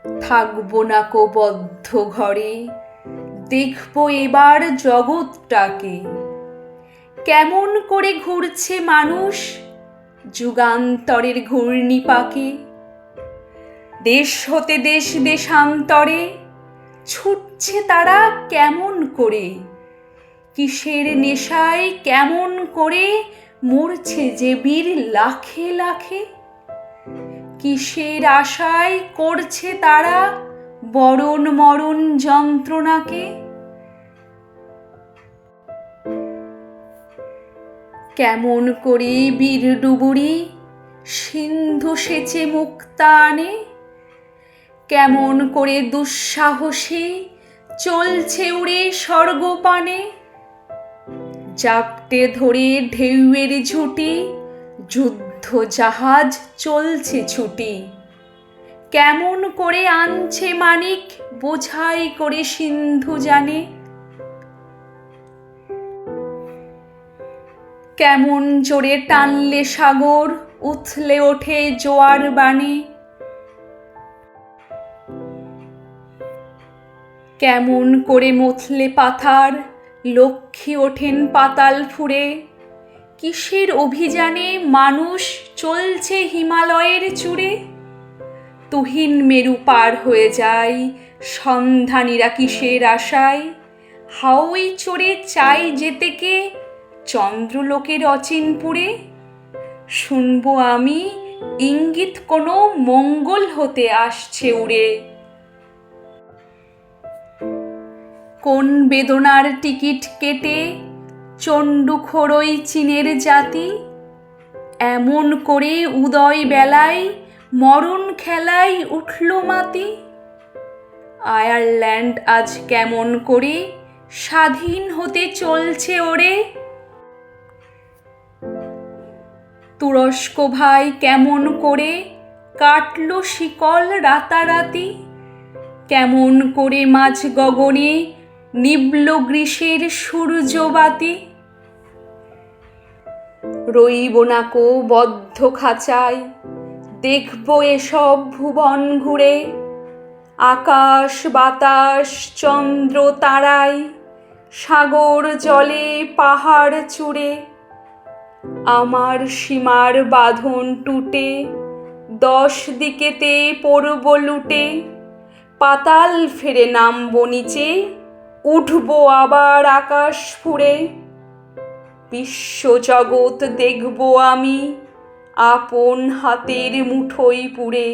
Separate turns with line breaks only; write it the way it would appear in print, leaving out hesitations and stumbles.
থাকবো না কো বদ্ধ ঘরে, দেখবো এবার জগৎটাকে। কেমন করে ঘুরছে মানুষ যুগান্তরের ঘূর্ণিপাকে। দেশ হতে দেশ দেশান্তরে ছুটছে তারা কেমন করে। কিসের নেশায় কেমন করে মরছে যে বীর লাখে লাখে। কিসের আশায় করছে তারা বরণ মরণ যন্ত্রণাকে। কেমন করে বীর ডুবুরি সিন্ধু সেচে মুক্তা আনে। কেমন করে দুঃসাহসী চলছে উড়ে স্বর্গপানে। জাপটে ধরে ঢেউয়ের ঝুঁটি যুদ্ধ জাহাজ চলছে ছুটি। কেমন করে আনছে মানিক বোঝাই করে সিন্ধু জানে। কেমন জোরে টানলে সাগর উথলে ওঠে জোয়ার বানে। কেমন করে মথলে পাথার লক্ষ্মী ওঠেন পাতাল ফুঁড়ে। কিসের অভিযানে মানুষ চলছে হিমালয়ের চূড়ে। তুহিন মেরু পার হয়ে যায় সন্ধানীরা কিসের আশায়। হাওয়াই চড়ে চাই যেতে কে চন্দ্রলোকের অচিনপুরে। শুনবো আমি ইঙ্গিত কোনো মঙ্গল হতে আসছে উড়ে। কোন বেদনার টিকিট কেটে চণ্ডুখোরই চীনের জাতি। এমন করে উদয় বেলায় মরণ খেলায় উঠল মাতি। আয়ারল্যান্ড আজ কেমন করে স্বাধীন হতে চলছে ওরে। তুরস্ক ভাই কেমন করে কাটলো শিকল রাতারাতি। কেমন করে মাঝ গগনে নিবল গ্রীষ্মের সূর্যবাতি। রইব না কো বদ্ধ খাঁচায়, দেখবো এসব ভুবন ঘুরে। আকাশ বাতাস চন্দ্র তারায় সাগর জলে পাহাড় চূড়ে। আমার সীমার বাঁধন টুটে 10 দিকেতে পড়ব লুটে। পাতাল ফেরে নামবো নিচে উঠবো আবার আকাশ ফুঁড়ে। বিশ্বজগৎ দেখবো আমি আপন হাতের মুঠোয় পুরে।